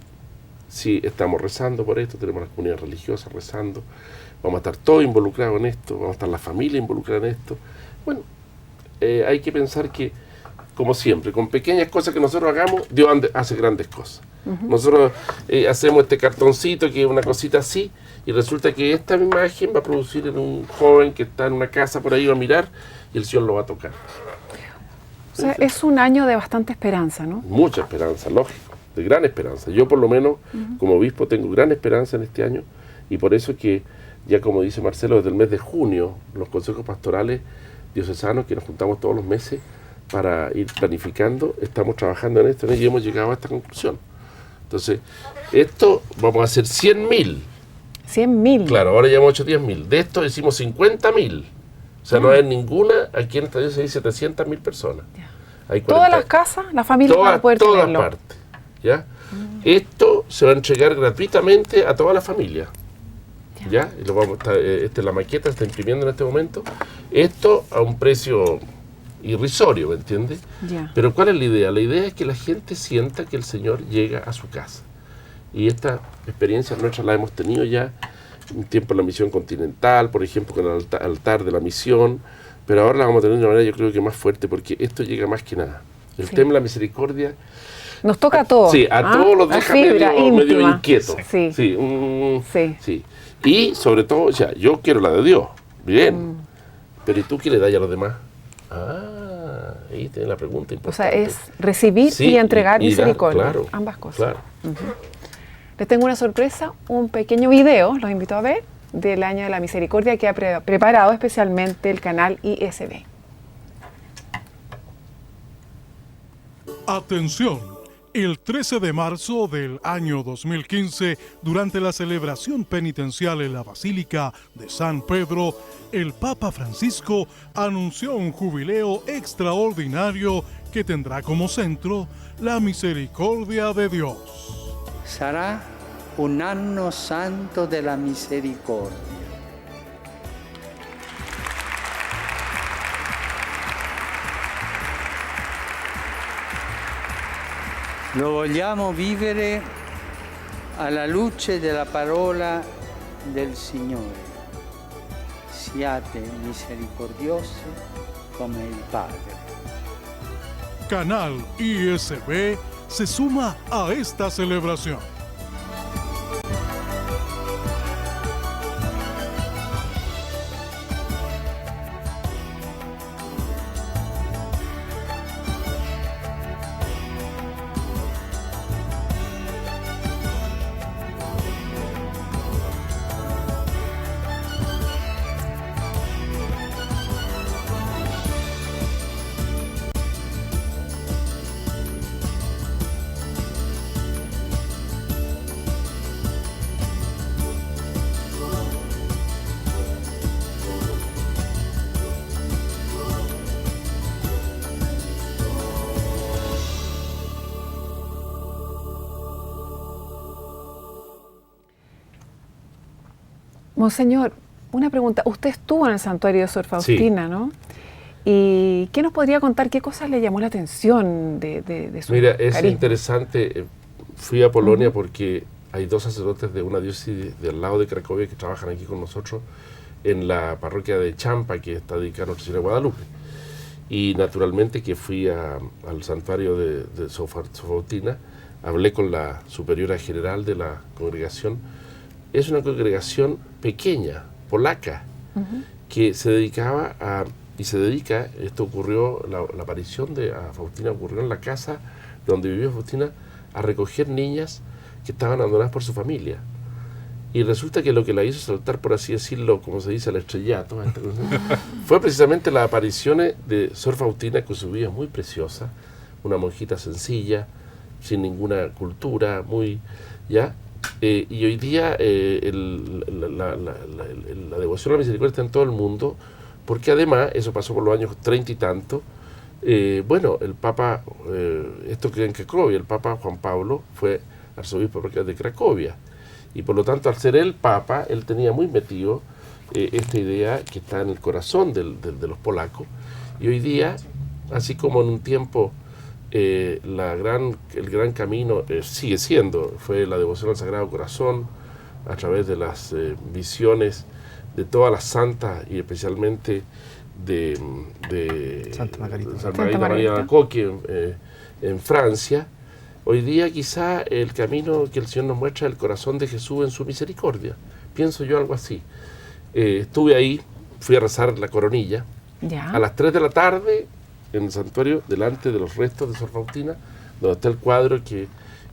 si estamos rezando por esto, tenemos las comunidades religiosas rezando, vamos a estar todos involucrados en esto, vamos a estar la familia involucrada en esto. Bueno, hay que pensar que, como siempre, con pequeñas cosas que nosotros hagamos, Dios hace grandes cosas. Nosotros hacemos este cartoncito que es una cosita así, y resulta que esta imagen va a producir en un joven que está en una casa por ahí, va a mirar, y el Señor lo va a tocar. O sea, es un año de bastante esperanza, ¿no? Mucha esperanza, lógico, de gran esperanza. Yo por lo menos, como obispo, tengo gran esperanza en este año, y por eso que, ya como dice Marcelo, desde el mes de junio, los consejos pastorales diocesanos, que nos juntamos todos los meses para ir planificando, estamos trabajando en esto, ¿no? Y hemos llegado a esta conclusión. Entonces, esto vamos a hacer 100.000. 100.000. Claro, ahora ya hemos hecho 10.000. De esto hicimos 50.000. O sea, no hay ninguna, aquí en esta diócesis hay 700.000 personas. Hay 40, todas las casas, las familias van a poder todas tenerlo. partes, ¿ya? Esto se va a entregar gratuitamente a toda la familia. ¿Ya? Y lo vamos a esta es la maqueta, está imprimiendo en este momento. Esto a un precio irrisorio, ¿me entiendes? Ya. Pero ¿cuál es la idea? La idea es que la gente sienta que el Señor llega a su casa. Y esta experiencia nuestra la hemos tenido ya un tiempo en la misión continental, por ejemplo, con el altar de la misión, pero ahora la vamos a tener de una manera, yo creo que más fuerte, porque esto llega más que nada. El tema de la misericordia Nos toca a todos. Sí, a todos los La deja fibra medio íntima. inquietos. Sí. Sí, Sí. sí. Y sobre todo, o sea, yo quiero la de Dios. Bien. Pero ¿y tú qué le das a los demás? Ahí tiene la pregunta O importante. sea, es recibir Sí, y entregar y dar, misericordia. claro, Ambas cosas. claro. Les tengo una sorpresa, un pequeño video, los invito a ver, del Año de la Misericordia que ha preparado especialmente el canal ISB. Atención, el 13 de marzo del año 2015, durante la celebración penitencial en la Basílica de San Pedro, el Papa Francisco anunció un jubileo extraordinario que tendrá como centro la misericordia de Dios. Sarà un anno santo della misericordia. Lo vogliamo vivere alla luce della parola del Signore. Siate misericordiosi come il Padre. Canal ISB se suma a esta celebración. Monseñor, una pregunta. Usted estuvo en el santuario de Sor Faustina, ¿no? ¿Y qué nos podría contar? ¿Qué cosas le llamó la atención de su Mira, es carisma? interesante. Fui a Polonia porque hay dos sacerdotes de una diócesis del lado de Cracovia que trabajan aquí con nosotros en la parroquia de Champa, que está dedicada a Nuestra Señora de Guadalupe. Y naturalmente que fui al santuario de Sor Faustina, hablé con la superiora general de la congregación. Es una congregación pequeña, polaca, que se dedicaba y se dedica, esto ocurrió, la aparición de Faustina ocurrió en la casa donde vivía Faustina, a recoger niñas que estaban abandonadas por su familia. Y resulta que lo que la hizo saltar, por así decirlo, como se dice, al estrellato, fue precisamente las apariciones de Sor Faustina, que su vida es muy preciosa, una monjita sencilla, sin ninguna cultura, muy, ¿ya? Y hoy día la devoción a la misericordia está en todo el mundo, porque además, eso pasó por los años 30 y tanto, bueno, el Papa, esto que en Cracovia, el Papa Juan Pablo fue arzobispo de Cracovia, y por lo tanto, al ser el Papa, él tenía muy metido esta idea que está en el corazón de los polacos, y hoy día, así como en un tiempo el gran camino sigue siendo, fue la devoción al Sagrado Corazón, a través de las visiones de todas las santas y especialmente de Santa Margarita. Santa María de Alacoque en Francia. Hoy día quizá el camino que el Señor nos muestra es el corazón de Jesús en su misericordia. Pienso yo algo así. Estuve ahí, fui a rezar la coronilla. Ya. A las 3 de la tarde, en el santuario, delante de los restos de Sor Faustina, donde está el cuadro que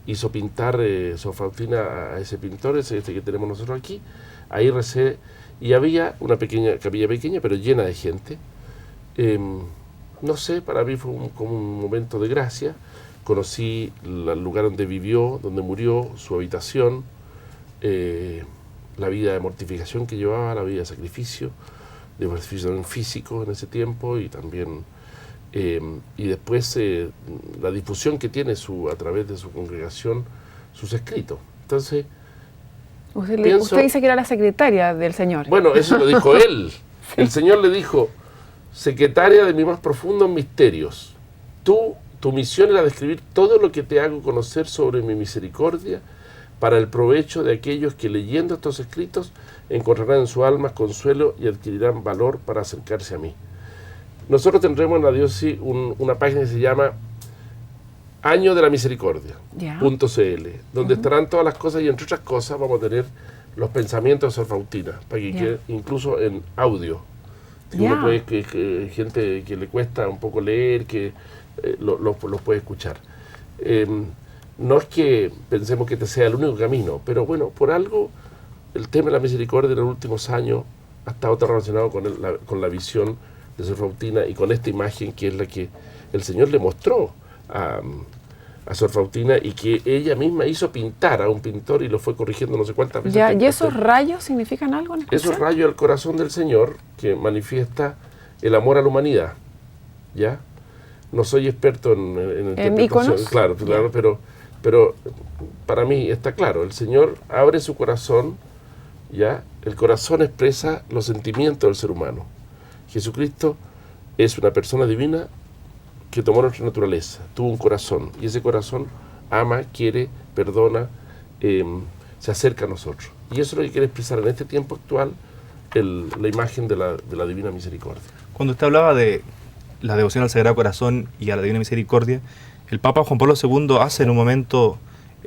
hizo pintar Sor Faustina a ese pintor, este que tenemos nosotros aquí. Ahí recé, y había una capilla pequeña, pero llena de gente. No sé, para mí fue como un momento de gracia. Conocí el lugar donde vivió, donde murió, su habitación, la vida de mortificación que llevaba, la vida de sacrificio también físico en ese tiempo, y también y después la difusión que tiene a través de su congregación, sus escritos. Entonces, Usted dice que era la secretaria del Señor. bueno, eso lo dijo él. El Señor le dijo: secretaria de mis más profundos misterios, tu misión era describir todo lo que te hago conocer sobre mi misericordia, para el provecho de aquellos que, leyendo estos escritos, encontrarán en su alma consuelo y adquirirán valor para acercarse a mí. Nosotros tendremos en la diócesis una página que se llama Año de la Misericordia, Ya. .cl, donde estarán todas las cosas y entre otras cosas vamos a tener los pensamientos de Sor Faustina, para que Ya. quede incluso en audio. Que Ya. uno puede, gente que le cuesta un poco leer, que los puede escuchar. No es que pensemos que este sea el único camino, pero bueno, por algo el tema de la misericordia en los últimos años ha estado tan relacionado con la visión de Sor Faustina y con esta imagen que es la que el Señor le mostró a Sor Faustina y que ella misma hizo pintar a un pintor y lo fue corrigiendo no sé cuántas veces. Ya, ¿y esos rayos significan algo en especial? Esos rayos del corazón del Señor que manifiesta el amor a la humanidad, ¿ya? No soy experto en interpretación, íconos? claro, pero para mí está claro, el Señor abre su corazón, ¿ya? El corazón expresa los sentimientos del ser humano. Jesucristo es una persona divina que tomó nuestra naturaleza, tuvo un corazón, y ese corazón ama, quiere, perdona, se acerca a nosotros. Y eso es lo que quiere expresar en este tiempo actual la imagen de la Divina Misericordia. Cuando usted hablaba de la devoción al Sagrado Corazón y a la Divina Misericordia, el Papa Juan Pablo II hace en un momento,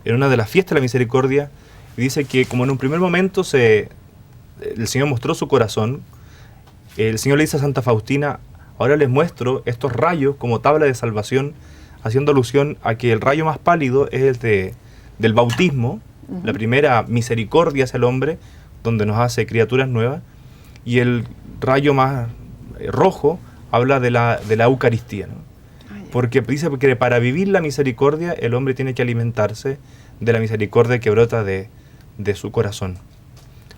en una de las fiestas de la Misericordia, y dice que como en un primer momento el Señor mostró su corazón, el Señor le dice a Santa Faustina: ahora les muestro estos rayos como tabla de salvación, haciendo alusión a que el rayo más pálido es el del bautismo, la primera misericordia hacia el hombre, donde nos hace criaturas nuevas, y el rayo más rojo habla de la Eucaristía, ¿no? Porque dice que para vivir la misericordia el hombre tiene que alimentarse de la misericordia que brota de su corazón.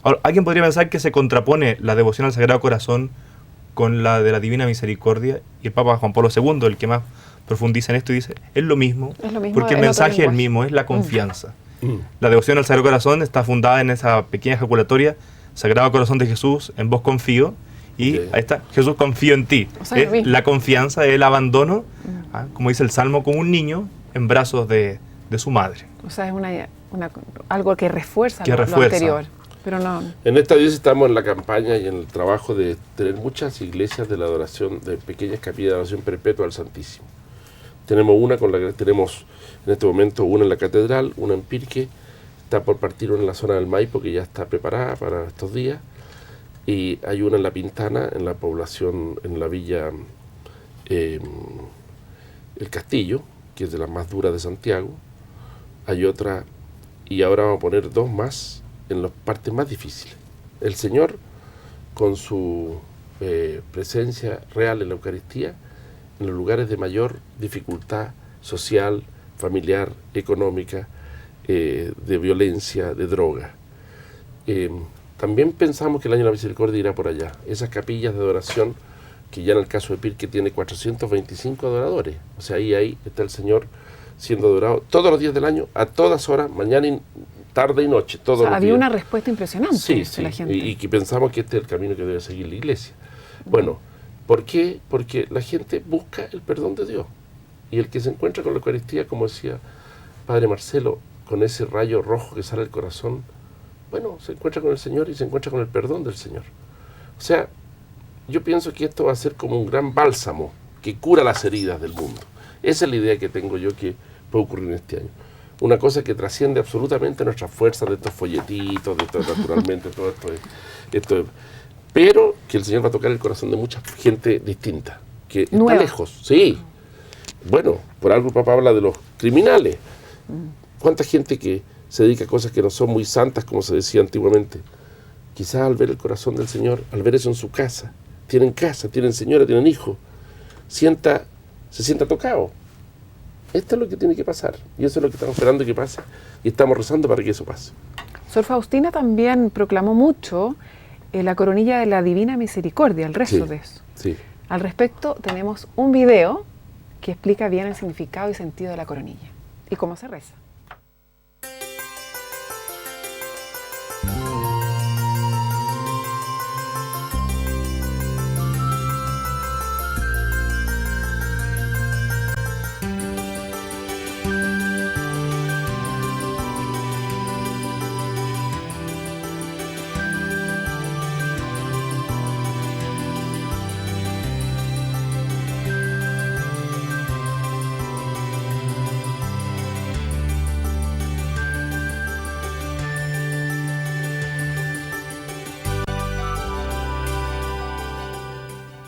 Ahora, alguien podría pensar que se contrapone la devoción al Sagrado Corazón con la de la Divina Misericordia, y el Papa Juan Pablo II, el que más profundiza en esto, dice, es lo mismo porque el mensaje es el mismo, es la confianza. La devoción al Sagrado Corazón está fundada en esa pequeña ejaculatoria: Sagrado Corazón de Jesús, en vos confío, y ahí está, Jesús, confío en ti. O sea, es la confianza, el abandono, como dice el Salmo, como un niño en brazos de su madre. O sea, es algo que refuerza, Que lo refuerza. anterior. Pero no. En esta diócesis estamos en la campaña y en el trabajo de tener muchas iglesias de la adoración, de pequeñas capillas de adoración perpetua al Santísimo. Tenemos tenemos en este momento una en la catedral, una en Pirque, está por partir una en la zona del Maipo, que ya está preparada para estos días, y hay una en La Pintana, en la población, en la villa El Castillo, que es de las más duras de Santiago. Hay otra, y ahora vamos a poner dos más en las partes más difíciles. El Señor, con su presencia real en la Eucaristía, en los lugares de mayor dificultad social, familiar, económica, de violencia, de droga. También pensamos que el Año de la Misericordia irá por allá. Esas capillas de adoración, que ya en el caso de Pirque tiene 425 adoradores. O sea, ahí está el Señor siendo adorado todos los días del año, a todas horas, mañana, tarde y noche, todos los días. Había una respuesta impresionante Sí, de la gente. y que pensamos que este es el camino que debe seguir la iglesia. Bueno, ¿por qué? Porque la gente busca el perdón de Dios. Y el que se encuentra con la Eucaristía, como decía Padre Marcelo, con ese rayo rojo que sale del corazón, bueno, se encuentra con el Señor y se encuentra con el perdón del Señor. O sea, yo pienso que esto va a ser como un gran bálsamo que cura las heridas del mundo. Esa es la idea que tengo yo que puede ocurrir en este año. Una cosa que trasciende absolutamente nuestras fuerzas de estos folletitos, de todo, naturalmente, todo esto, pero que el Señor va a tocar el corazón de mucha gente distinta, que está lejos. Sí. Bueno, por algo el Papa habla de los criminales. ¿Cuánta gente que se dedica a cosas que no son muy santas, como se decía antiguamente? Quizás al ver el corazón del Señor, al ver eso en su casa, tienen señora, tienen hijos, se sienta tocado. Esto es lo que tiene que pasar, y eso es lo que estamos esperando que pase, y estamos rezando para que eso pase. Sor Faustina también proclamó mucho la coronilla de la Divina Misericordia, el rezo de eso. Sí. Al respecto, tenemos un video que explica bien el significado y sentido de la coronilla y cómo se reza.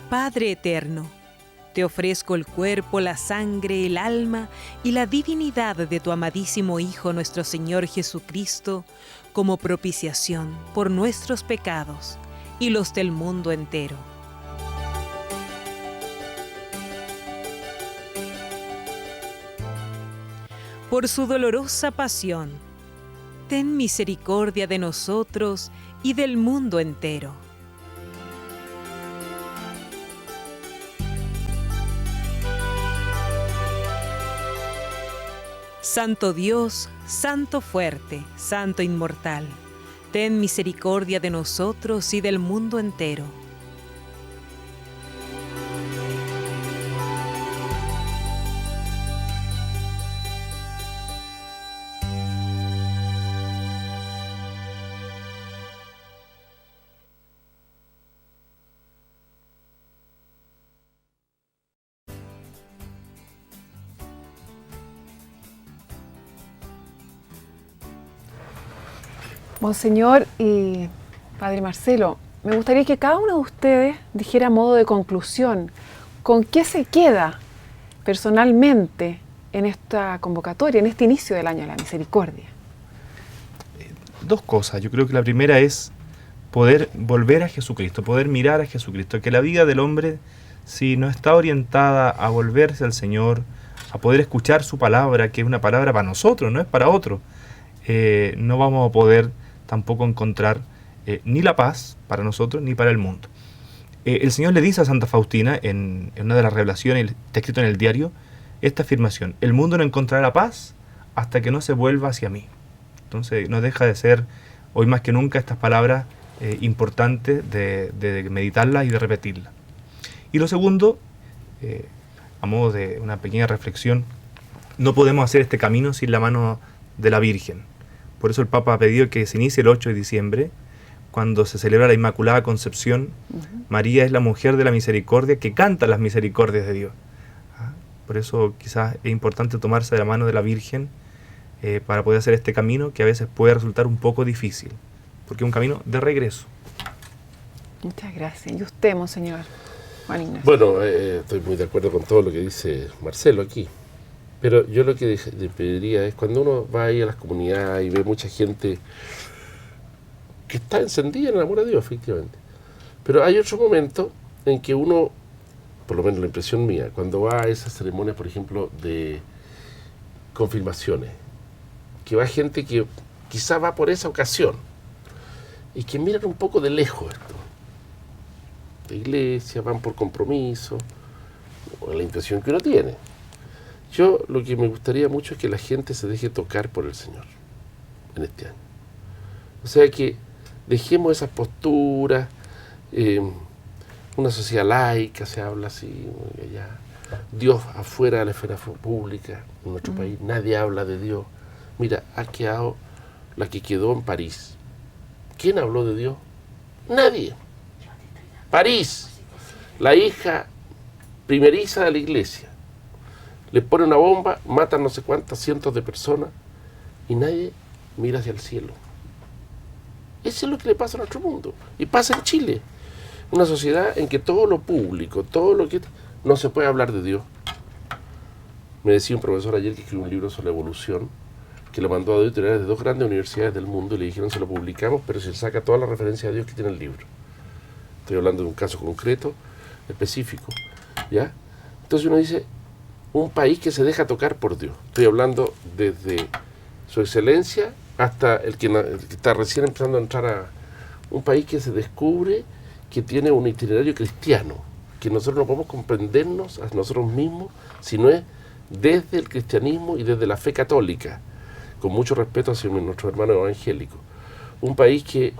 Padre eterno, te ofrezco el cuerpo, la sangre, el alma y la divinidad de tu amadísimo Hijo, nuestro Señor Jesucristo, como propiciación por nuestros pecados y los del mundo entero. Por su dolorosa pasión, ten misericordia de nosotros y del mundo entero. Santo Dios, Santo fuerte, Santo inmortal, ten misericordia de nosotros y del mundo entero. Monseñor y Padre Marcelo, me gustaría que cada uno de ustedes dijera a modo de conclusión, ¿con qué se queda personalmente en esta convocatoria, en este inicio del Año de la Misericordia? Dos cosas. Yo creo que la primera es poder volver a Jesucristo, poder mirar a Jesucristo, que la vida del hombre, si no está orientada a volverse al Señor, a poder escuchar su palabra, que es una palabra para nosotros, no es para otros, no vamos a poder tampoco encontrar ni la paz para nosotros ni para el mundo. El Señor le dice a Santa Faustina, en una de las revelaciones, está escrito en el diario, esta afirmación: el mundo no encontrará la paz hasta que no se vuelva hacia mí. Entonces no deja de ser, hoy más que nunca, estas palabras importantes de meditarlas y de repetirlas. Y lo segundo, a modo de una pequeña reflexión, no podemos hacer este camino sin la mano de la Virgen. Por eso el Papa ha pedido que se inicie el 8 de diciembre, cuando se celebra la Inmaculada Concepción. María es la mujer de la misericordia que canta las misericordias de Dios. Por eso quizás es importante tomarse de la mano de la Virgen para poder hacer este camino, que a veces puede resultar un poco difícil, porque es un camino de regreso. Muchas gracias. ¿Y usted, Monseñor Juan Ignacio? Bueno, estoy muy de acuerdo con todo lo que dice Marcelo aquí. Pero yo lo que le pediría es, cuando uno va ahí a las comunidades y ve mucha gente que está encendida en el amor a Dios, efectivamente. Pero hay otro momento en que uno, por lo menos la impresión mía, cuando va a esas ceremonias, por ejemplo, de confirmaciones, que va gente que quizá va por esa ocasión y que miran un poco de lejos esto. De iglesia, van por compromiso, o la impresión que uno tiene. Yo lo que me gustaría mucho es que la gente se deje tocar por el Señor en este año. O sea, que dejemos esas posturas, una sociedad laica, se habla así, allá, Dios afuera de la esfera pública, en nuestro país nadie habla de Dios. Mira, ha quedado la que quedó en París. ¿Quién habló de Dios? Nadie. París, la hija primeriza de la iglesia. Le pone una bomba, matan no sé cuántas cientos de personas y nadie mira hacia el cielo. Eso es lo que le pasa a nuestro mundo. Y pasa en Chile. Una sociedad en que todo lo público, todo lo que... no se puede hablar de Dios. Me decía un profesor ayer que escribió un libro sobre la evolución, que lo mandó a dos editoriales de dos grandes universidades del mundo y le dijeron: se lo publicamos, pero se saca toda la referencia a Dios que tiene el libro. Estoy hablando de un caso concreto, específico, ¿ya? Entonces uno dice, un país que se deja tocar por Dios. Estoy hablando desde su excelencia hasta el que está recién empezando a entrar a un país que se descubre que tiene un itinerario cristiano, que nosotros no podemos comprendernos a nosotros mismos si no es desde el cristianismo y desde la fe católica, con mucho respeto hacia nuestros hermanos evangélicos. Un país que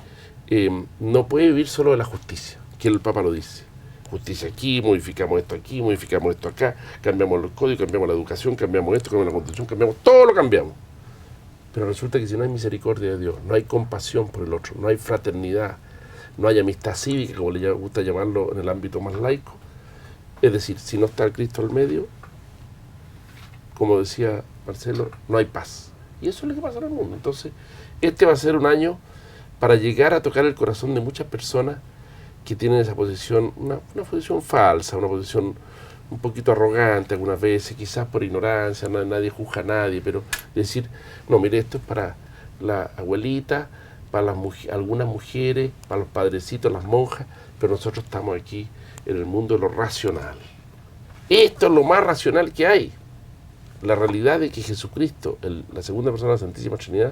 no puede vivir solo de la justicia, que el Papa lo dice. Justicia aquí, modificamos esto acá, cambiamos los códigos, cambiamos la educación, cambiamos esto, cambiamos la constitución, cambiamos, todo lo cambiamos. Pero resulta que si no hay misericordia de Dios, no hay compasión por el otro, no hay fraternidad, no hay amistad cívica, como le gusta llamarlo en el ámbito más laico, es decir, si no está el Cristo al medio, como decía Marcelo, no hay paz. Y eso es lo que pasa en el mundo. Entonces, este va a ser un año para llegar a tocar el corazón de muchas personas que tienen esa posición, una posición falsa, una posición un poquito arrogante algunas veces, quizás por ignorancia, nadie juzga a nadie, pero decir, no, mire, esto es para la abuelita, para algunas mujeres, para los padrecitos, las monjas, pero nosotros estamos aquí en el mundo de lo racional. Esto es lo más racional que hay. La realidad de que Jesucristo, la segunda persona de la Santísima Trinidad,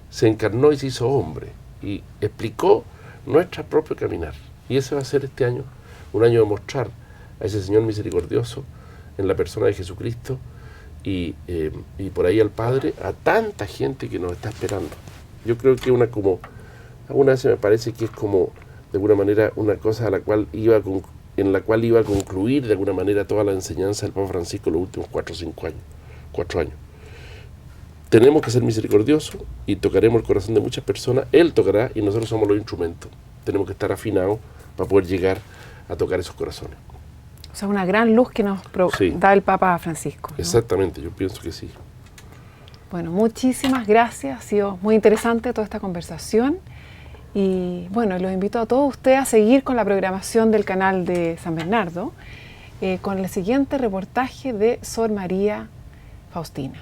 se encarnó y se hizo hombre y explicó nuestro propio caminar. Y ese va a ser este año un año de mostrar a ese Señor misericordioso en la persona de Jesucristo y por ahí al Padre, a tanta gente que nos está esperando. Yo creo que alguna vez me parece que es como, de alguna manera, una cosa en la cual iba a concluir de alguna manera toda la enseñanza del Papa Francisco en los últimos 4 años. Tenemos que ser misericordiosos y tocaremos el corazón de muchas personas. Él tocará y nosotros somos los instrumentos. Tenemos que estar afinados para poder llegar a tocar esos corazones. O sea, una gran luz que nos da el Papa Francisco, ¿no? Exactamente, yo pienso que sí. Bueno, muchísimas gracias. Ha sido muy interesante toda esta conversación. Y bueno, los invito a todos ustedes a seguir con la programación del canal de San Bernardo, con el siguiente reportaje de Sor María Faustina.